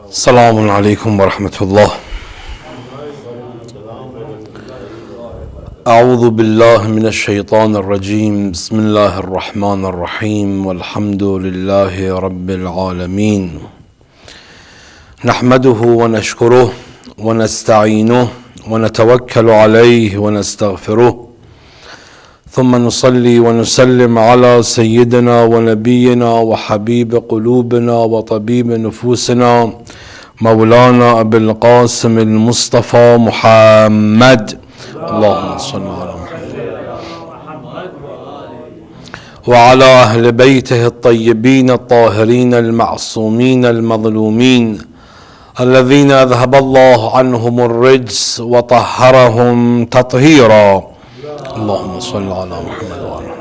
السلام عليكم ورحمة الله. أعوذ بالله من الشيطان الرجيم. بسم الله الرحمن الرحيم. والحمد لله رب العالمين. نحمده ونشكره ونستعينه ونتوكل عليه ونستغفره، ثم نصلي ونسلم على سيدنا ونبينا وحبيب قلوبنا وطبيب نفوسنا مولانا أبي القاسم المصطفى محمد، اللهم صل على محمد وعلى أهل بيته الطيبين الطاهرين المعصومين المظلومين الذين أذهب الله عنهم الرجس وطهرهم تطهيرا، اللهم صل على محمد وعلى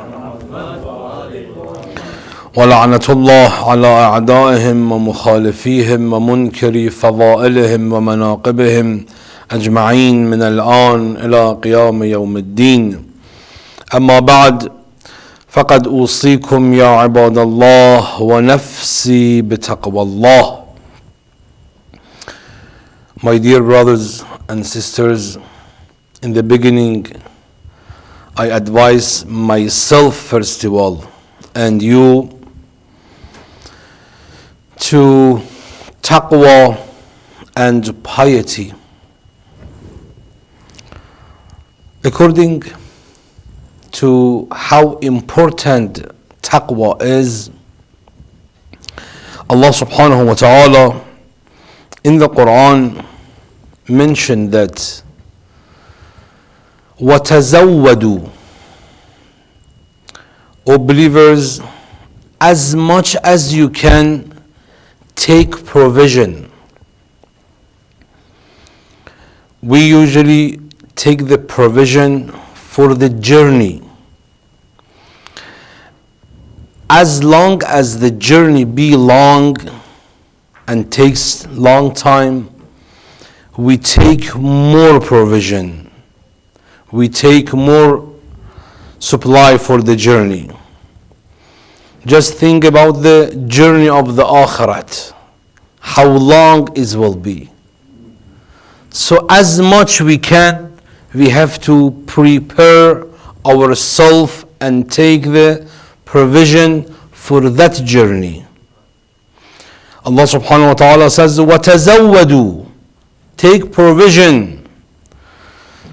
ولعنة الله على أعدائهم ومخالفيهم ومنكري فضائلهم ومناقبهم أجمعين من الآن إلى قيام يوم الدين. أما بعد، فقد أوصيكم يا عباد الله ونفسي بتقوى الله. My dear brothers and sisters, in the beginning I advise myself first of all and you to taqwa and piety. According to how important taqwa is, Allah subhanahu wa ta'ala in the Quran mentioned that وَتَزَوَّدُوا, O believers, as much as you can, take provision. We usually take the provision for the journey. As long as the journey be long and takes long time, we take more provision. We take more supply for the journey. Just think about the journey of the Akhirat, how long it will be. So as much we can, we have to prepare ourselves and take the provision for that journey. Allah subhanahu wa ta'ala says, وَتَزَوَّدُوا, take provision.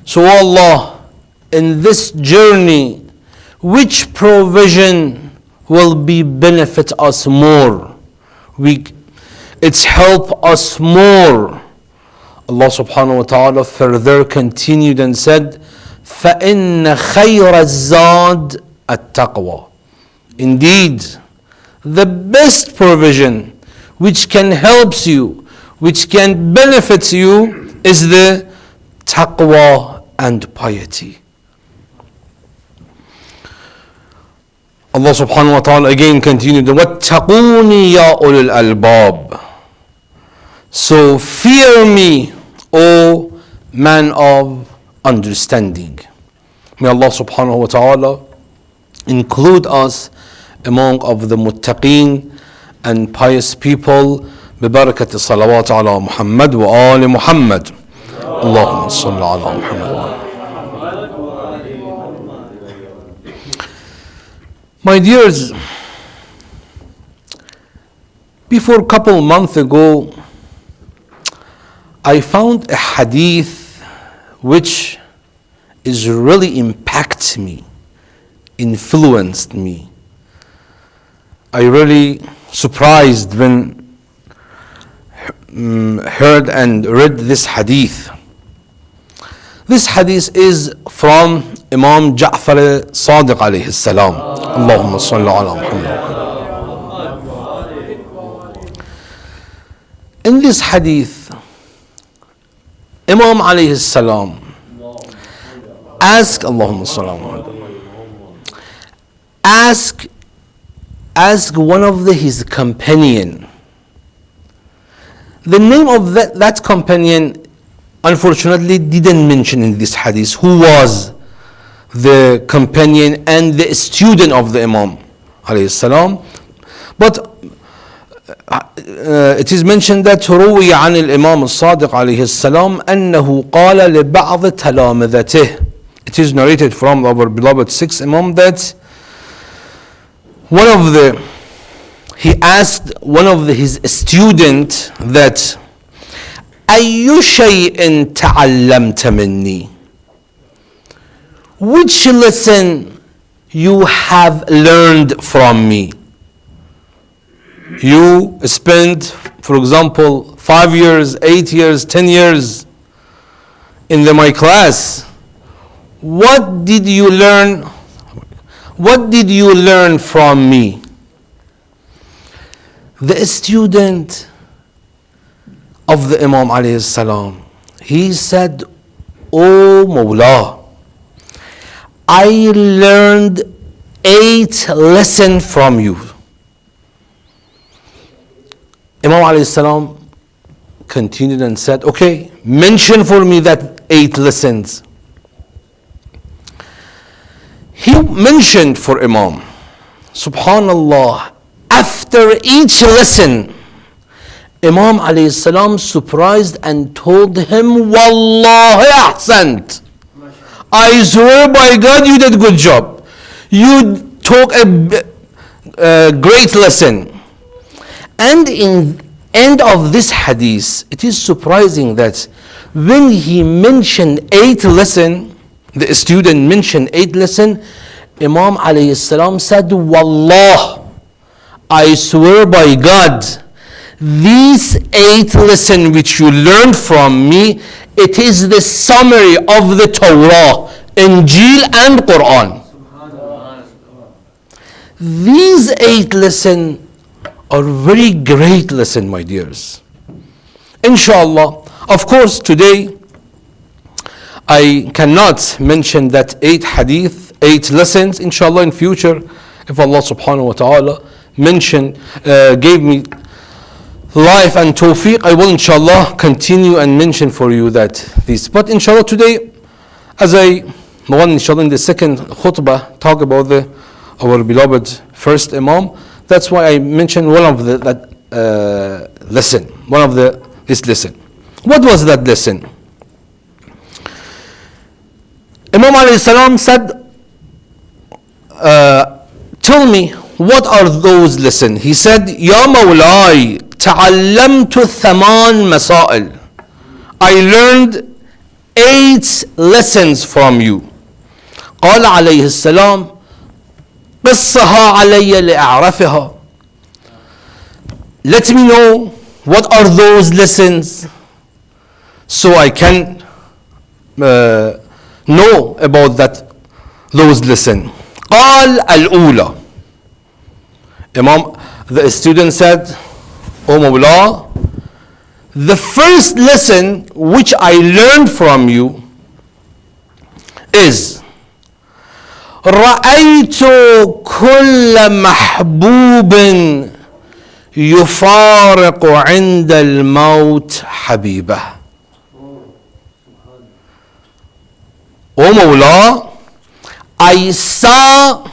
So Allah, in this journey, which provision will be benefit us more? It's help us more. Allah subhanahu wa ta'ala further continued and said, فَإِنَّ خَيْرَ الزَّادِ التَّقْوَى. Indeed, the best provision which can help you, which can benefit you, is the taqwa and piety. Allah subhanahu wa ta'ala again continued, وَاتَّقُونِي يَا أُولِي الْأَلْبَابِ. So fear me, O man of understanding. May Allah subhanahu wa ta'ala include us among of the muttaqeen and pious people. ببركة الصلوات على محمد وآل محمد. اللهم صل على محمد. My dears, before a couple months ago, I found a hadith which is really impacted me, influenced me. I really surprised when heard and read this hadith. This hadith is from Imam Ja'far Sadiq alayhi salam. Allahumma salli ala Muhammad. In this hadith, Imam alayhi salam ask, Allahumma salli ala Muhammad, ask one of his companion. The name of that companion unfortunately didn't mention in this hadith who was the companion and the student of the Imam alayhi salam. But it is mentioned that روي عن الإمام الصادق عليه السلام أنه قال لبعض تلامذته. It is narrated from our beloved sixth Imam that he asked one of his student that أي شيء تعلمت مني, which lesson you have learned from me? You spent, for example, 5 years, 8 years, 10 years in my class. What did you learn? What did you learn from me? The student of the Imam alayhi salam, he said, "Oh Mawla, I learned 8 lessons from you." Imam alayhi salam continued and said, "Okay, mention for me that 8 lessons." He mentioned for Imam, subhanallah, after each lesson, Imam alayhi salam surprised and told him, "Wallahi ahsant. I swear by God you did a good job. You took a great lesson." And in end of this hadith, it is surprising that when he mentioned 8 lessons, the student mentioned 8 lessons, Imam alayhi salam said, "Wallah, I swear by God, these 8 lessons which you learned from me, it is the summary of the Torah, Injil and Quran." These 8 lessons are very great lesson, my dears. Inshallah, of course, today I cannot mention that 8 hadith, 8 lessons. Inshallah, in future, if Allah subhanahu wa ta'ala gave me life and tawfiq, I will inshallah continue and mention for you that this. But inshallah today, as I want inshallah in the second khutbah talk about our beloved first Imam, that's why I mentioned one of that lesson, this lesson. What was that lesson? Imam alayhi salam said, "Tell me, what are those lessons?" He said, "Ya Mawlai, ta'allamtu thaman masail." I learned 8 lessons from you. قال عليه السلام قصها علي لأعرفها. Let me know what are those lessons so I can know about those lessons. قال الأولى. The student said, "Oh Mawla, the first lesson which I learned from you is رأيت كل محبوب يفارق عند الموت حبيبه." Oh Mawla, I saw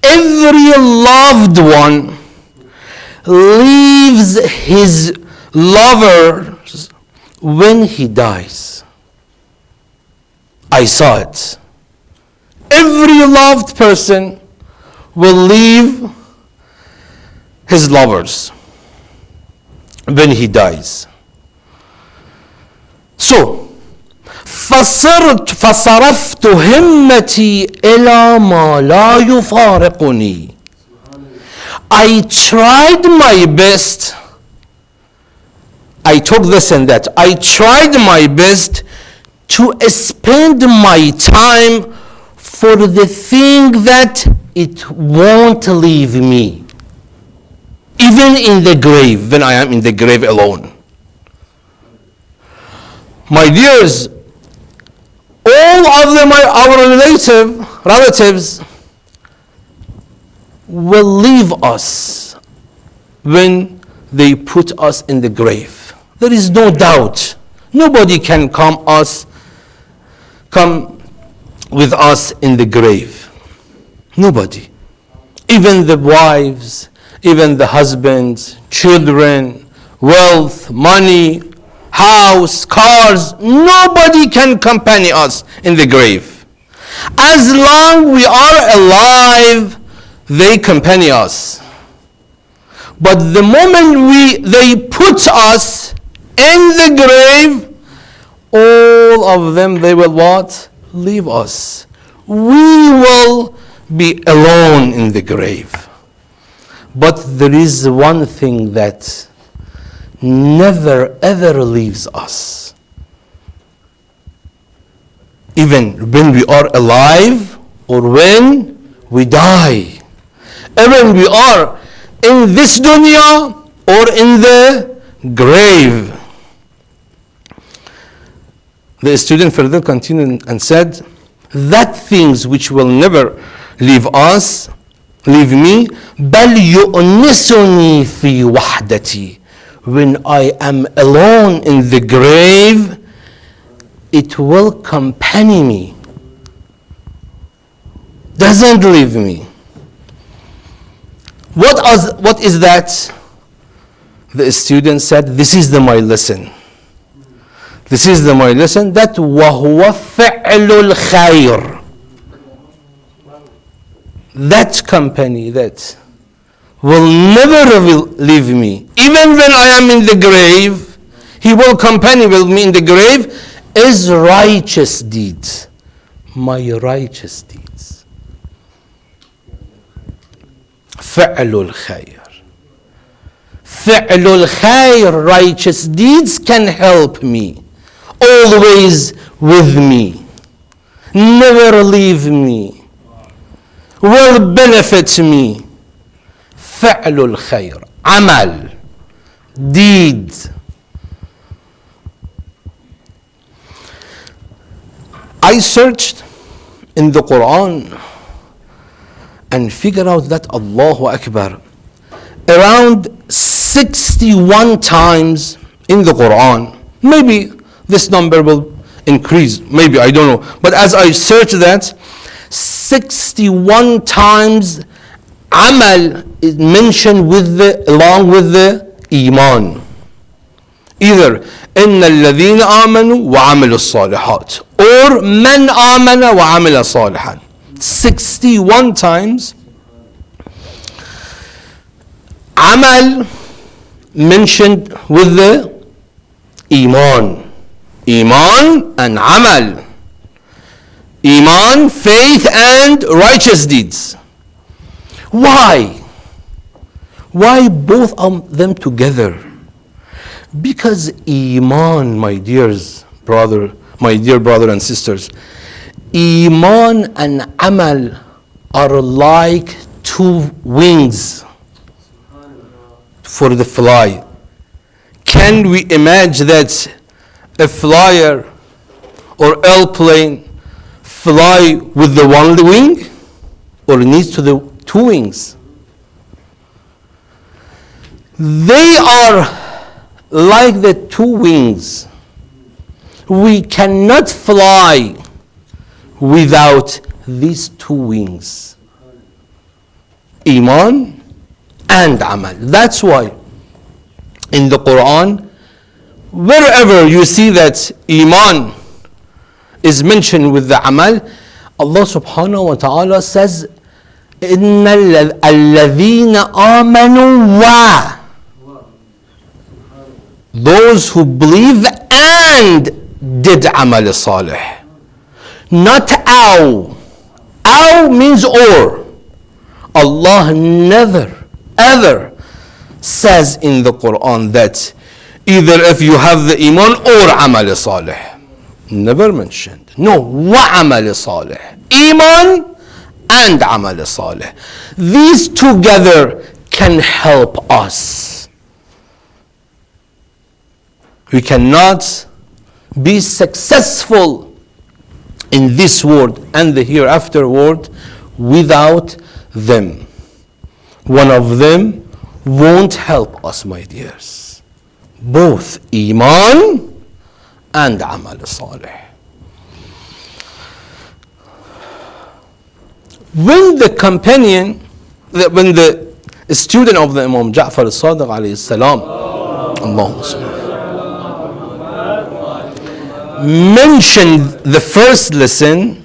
every loved one leaves his lover when he dies. I saw it. Every loved person will leave his lovers when he dies. So, فصرفت همتي إلى ما لا يفارقني. I tried my best. I took this and that. I tried my best to spend my time for the thing that it won't leave me. Even in the grave, when I am in the grave alone. My dears, all of them, our relatives, will leave us when they put us in the grave. There is no doubt. Nobody can come with us in the grave. Nobody. Even the wives, even the husbands, children, wealth, money, house, cars, nobody can accompany us in the grave. As long we are alive, they accompany us. But the moment they put us in the grave, all of them, they will what? Leave us. We will be alone in the grave. But there is one thing that never ever leaves us. Even when we are alive or when we die. Even we are in this dunya or in the grave. The student further continued and said, that things which will never leave me, بل يؤنسني في وحدتي. When I am alone in the grave, it will accompany me. Doesn't leave me. What is that? The student said, this is my lesson. This is my lesson, that وَهُوَ فِعْلُ الْخَيْرِ. That company that will never leave me. Even when I am in the grave, he will accompany with me in the grave, is righteous deeds. My righteous deeds. فِعْلُ الْخَيْرِ. فِعْلُ الْخَيْرِ, righteous deeds can help me. Always with me. Never leave me. Will benefit me. فعل الخير. عمل. Deed. I searched in the Quran and figured out that Allahu Akbar, around 61 times in the Quran, maybe this number will increase, maybe, I don't know. But as I searched that, 61 times Amal is mentioned along with the Iman. Either إن الذين آمنوا وعملوا الصالحات or من آمن وعمل صالحا. 61 times Amal mentioned with the Iman. Iman and Amal. Iman, faith and righteous deeds. Why? Why both of them together? Because Iman, my dear brother and sisters, Iman and Amal are like two wings for the fly. Can we imagine that a flyer or airplane fly with the one wing, or needs to the two wings? They are like the two wings. We cannot fly without these two wings. Iman and Amal. That's why in the Quran, wherever you see that Iman is mentioned with the Amal, Allah subhanahu wa ta'ala says, إِنَّ الَّذِينَ آمَنُوا wa. Those who believe and did Amal Salih. Not aw. Aw means or. Allah never ever says in the Quran that either if you have the Iman or Amal Salih. Never mentioned. No, wa Amal Salih. Iman and Amal Salih. These together can help us. We cannot be successful in this world and the hereafter world without them. One of them won't help us, my dears. Both Iman and Amal Salih. When the a student of the Imam Ja'far al-Sadiq alayhi salam, Allahumma mentioned the first lesson,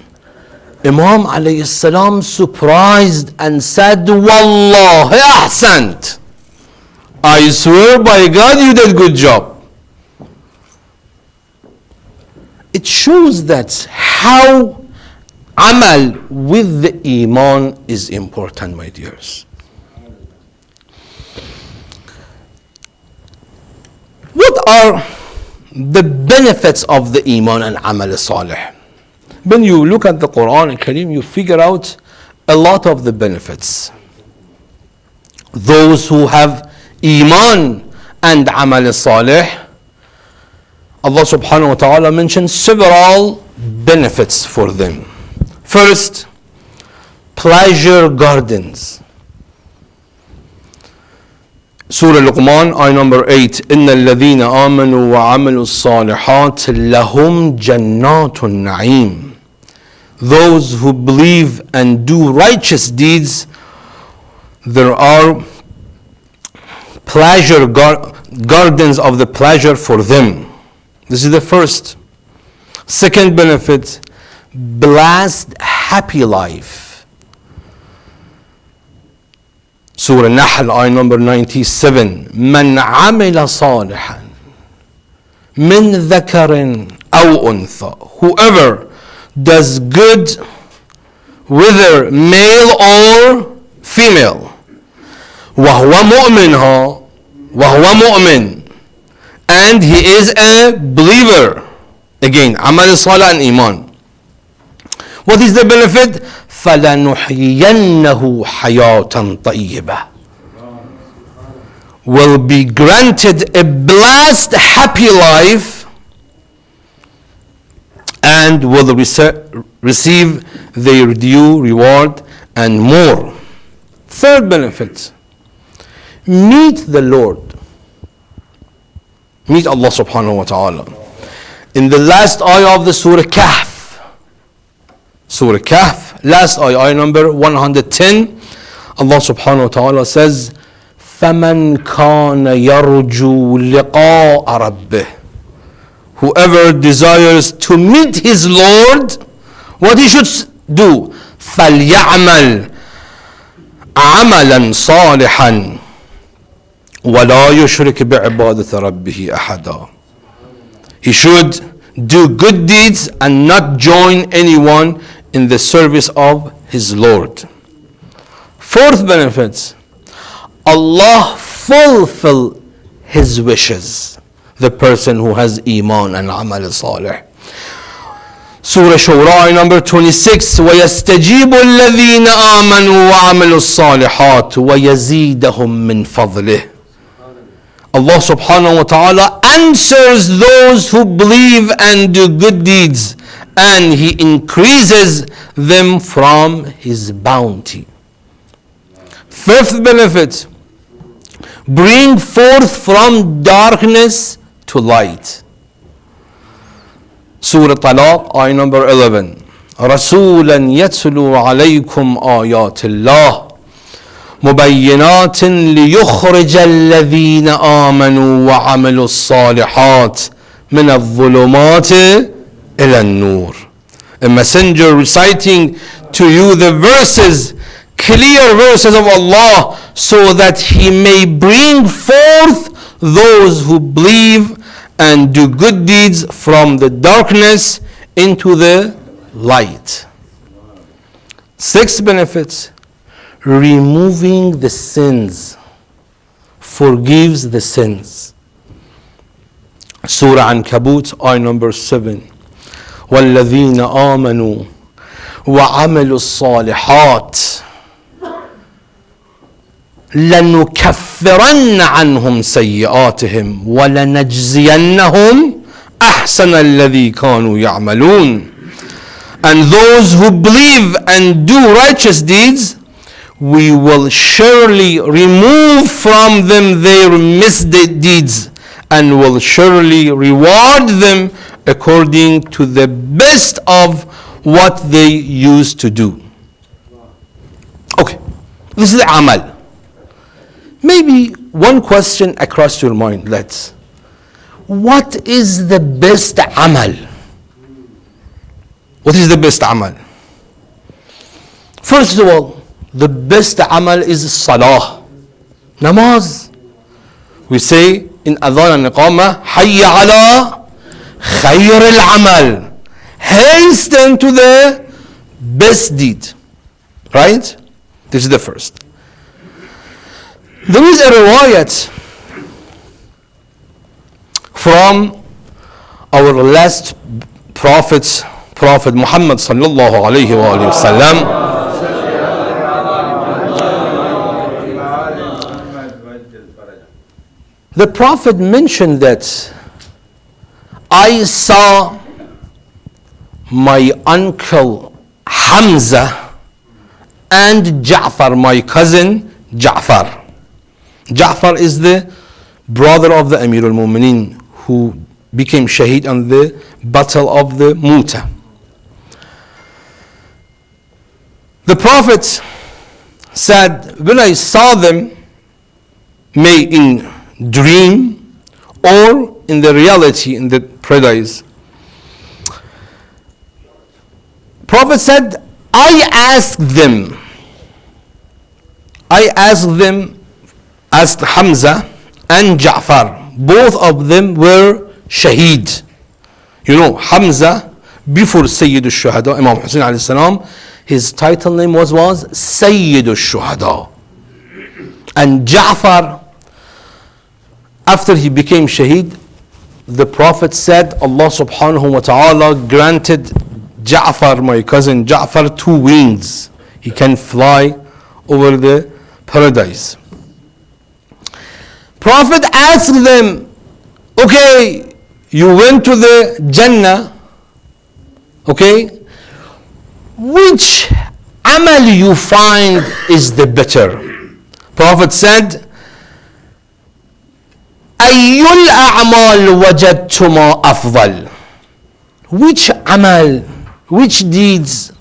Imam alayhi salam surprised and said, Wallahi ahsant. I swear by God you did good job. It shows that how amal with the iman is important, my dears. What are the benefits of the iman and amal salih? When you look at the Quran and Kareem, you figure out a lot of the benefits. Those who have iman and amal salih, Allah subhanahu wa ta'ala mentions several benefits for them. First, pleasure gardens. Surah Luqman, ayah number 8. إِنَّ الَّذِينَ آمَنُوا وَعَمِلُوا الصَّالِحَاتِ لَهُمْ جَنَّاتُ النَّعِيمِ. Those who believe and do righteous deeds, there are pleasure gardens of the pleasure for them. This is the first. Second benefit, blessed happy life. Surah Nahl, ayah number 97. مَنْ عَمِلَ صَالِحًا مِنْ ذَكَرٍ أَوْ أُنْثَى. Whoever does good, whether male or female, وَهُوَ مُؤْمِنٌ, and he is a believer. Again, amal salih and iman. What is the benefit? فَلَنُحْيِيَنَّهُ حَيَاةً طَيِّبَةً. Will be granted a blessed happy life and will receive their due reward and more. Third benefit, meet the Lord. Meet Allah subhanahu wa ta'ala. In the last ayah of the Surah Kahf, last ayah number 110, Allah subhanahu wa ta'ala says, فَمَنْ كَانَ يَرْجُو لِقَاءَ رَبِّهِ. Whoever desires to meet his Lord, what he should do? فَلْيَعْمَلْ عَمَلًا صَالِحًا وَلَا يُشْرِكْ بِعِبَادَةِ رَبِّهِ أَحَدًا. He should do good deeds and not join anyone in the service of his Lord. Fourth benefit, Allah fulfill his wishes. The person who has iman and amal salih. Surah Shura number 26. وَيَسْتَجِيبُ الَّذِينَ آمَنُوا وَعَمِلُوا الصَّالِحَاتِ وَيَزِيدَهُم مِّن فَضْلِهِ. Allah subhanahu wa ta'ala answers those who believe and do good deeds, and He increases them from His bounty. Fifth benefit, bring forth from darkness to light. Surah Talaq, ayah number 11. رَسُولًا يَتْلُو عَلَيْكُمْ آيَاتِ اللَّهِ مبينات ليخرج الذين آمنوا وعملوا الصالحات من الظلمات إلى النور. A messenger reciting to you the verses, clear verses of Allah, so that he may bring forth those who believe and do good deeds from the darkness into the light. Sixth benefits, removing the sins, forgives the sins. Surah Ankabut, ayah number 7. وَالَّذِينَ آمَنُوا وَعَمِلُوا الصَّالِحَاتِ لَنُكَفِّرَنَّ عَنْهُمْ سَيِّئَاتِهِمْ وَلَنَجْزِيَنَّهُمْ أَحْسَنَ الَّذِي كَانُوا يَعْمَلُونَ. And those who believe and do righteous deeds, we will surely remove from them their misdeeds and will surely reward them according to the best of what they used to do. Okay, this is the amal. maybe one question across your mind, what is the best amal? What is the best amal? First of all, the best amal is salah, namaz. We say in adhan and iqamah, hayya ala khayr al-amal. Hasten to the best deed. Right? This is the first. There is a riwayat from our last Prophet Muhammad sallallahu alayhi wa sallam. The Prophet mentioned that I saw my uncle Hamza and Ja'far, my cousin Ja'far. Ja'far is the brother of the Amir al-Mu'mineen who became shaheed on the battle of the Mu'tah. The Prophet said, when I saw them, may in dream or in the reality, in the paradise, Prophet said, I asked Hamza and Ja'far. Both of them were shaheed. You know, Hamza, before Sayyid al-Shuhada, Imam Hussein alayhi salam, his title name was Sayyid al-Shuhada. And Ja'far, after he became shaheed, the Prophet said, Allah subhanahu wa ta'ala granted Ja'far, my cousin Ja'far, 2 wings. He can fly over the paradise. Prophet asked them, okay, you went to the Jannah, okay, which amal you find is the better? Prophet said, Ayyul a'mal wajadtuma afdal. Which amal, which deeds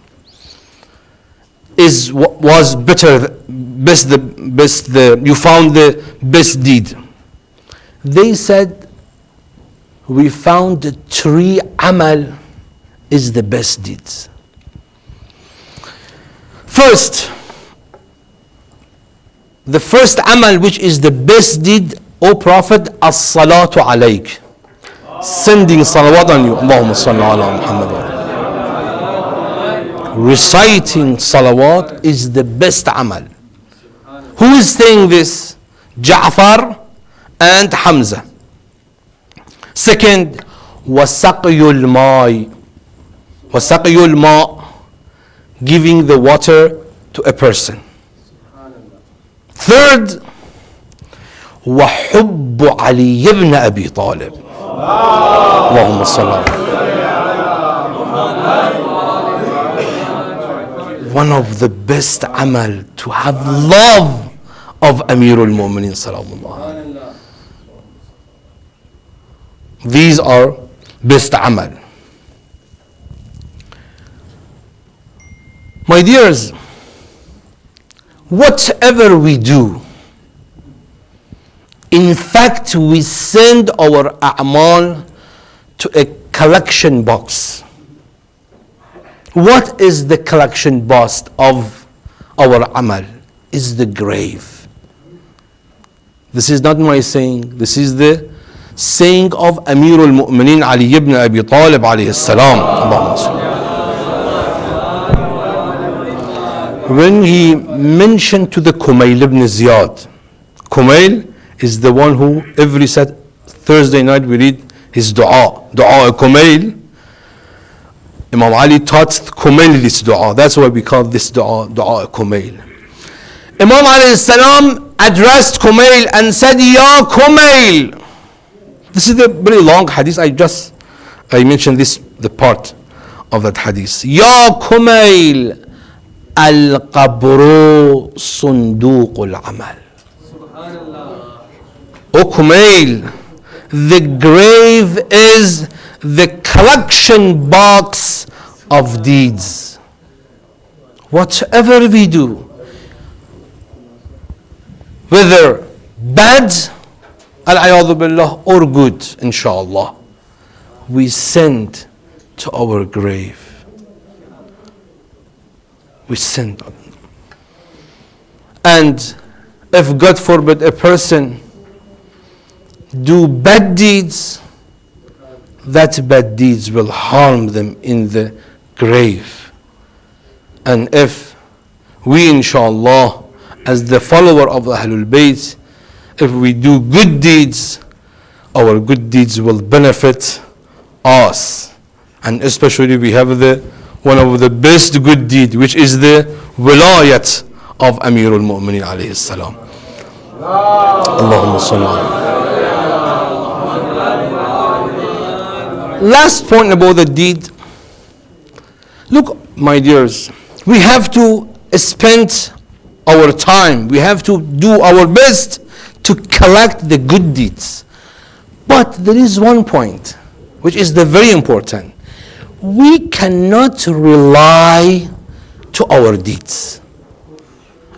was better, you found the best deed? They said, we found 3 amal is the best deeds. First, the first amal which is the best deed, O Prophet, as-salatu alayk. Sending salawat on you. Allahumma salli ala Muhammad. Reciting salawat is the best amal. Who is saying this? Ja'far and Hamza. Second, wasaqyul ma'i. Wasaqyul ma', giving the water to a person. Third, وحب علي بن أبي طالب. اللهم صل على. One of the best amal, to have love of Amir al-Mu'mineen sallallahu. These are best amal. My dears, whatever we do, in fact, we send our a'mal to a collection box. What is the collection box of our amal? Is the grave. This is not my saying. This is the saying of Amir al-Mu'mineen Ali ibn Abi Talib alayhi salam. When he mentioned to the Kumail ibn Ziyad, Kumail is the one who every Thursday night we read his dua Kumail. Imam Ali taught Kumail this dua. That's why we call this dua Kumail. Imam alayhi salam addressed Kumail and said, Ya Kumail. This is a very long hadith. I mentioned the part of that hadith. Ya Kumail, al-qabru sunduqul amal. O Kumail, the grave is the collection box of deeds. Whatever we do, whether bad, al-ayadhu billah, or good, inshallah, we send to our grave. We send. And if God forbid a person do bad deeds, that bad deeds will harm them in the grave. And if we, inshallah, as the follower of Ahlul Bayt, if we do good deeds, our good deeds will benefit us. And especially we have one of the best good deed, which is the wilayat of Amirul Mu'minin alayhi salam. Allahumma salli ala. Last point about the deed. Look, my dears, we have to spend our time, we have to do our best to collect the good deeds. But there is one point which is the very important. We cannot rely to our deeds.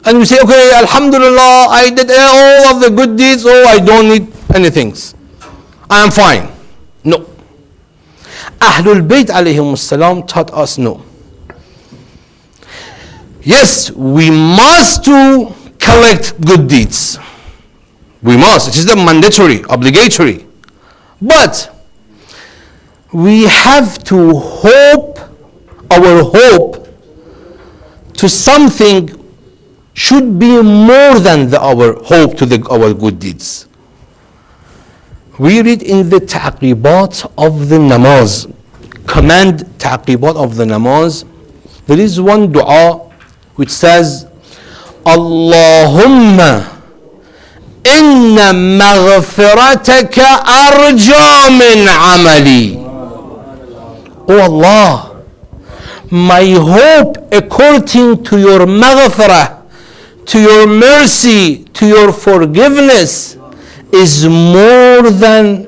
And we say, okay, alhamdulillah, I did all of the good deeds, oh, I don't need anything. I am fine. No. Ahlul Bayt alayhim salam taught us no. Yes, we must to collect good deeds. We must. It is the mandatory, obligatory. But we have to hope, our hope to something should be more than our hope to our good deeds. We read in the ta'qibat of the namaz, command ta'qibat of the namaz, there is one dua which says, Allahumma inna maghfirataka arja min amali. Oh Allah, my hope according to your maghfirah, to your mercy, to your forgiveness is more than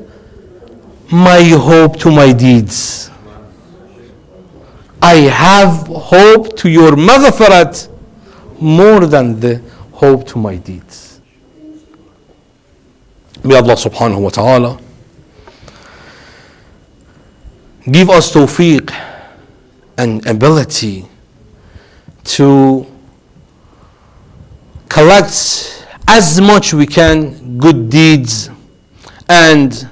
my hope to my deeds. I have hope to your maghfirat more than the hope to my deeds. May Allah subhanahu wa ta'ala give us tawfiq and ability to collect as much we can good deeds, and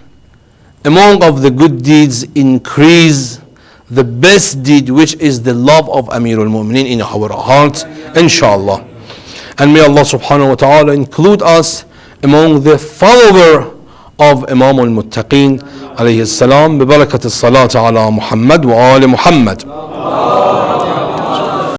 among of the good deeds increase the best deed, which is the love of Amirul Mu'minin in our hearts, inshallah. And may Allah subhanahu wa ta'ala include us among the follower of Imam al-Muttaqin alayhi salam, bi barakat as-salat ala Muhammad wa ali Muhammad.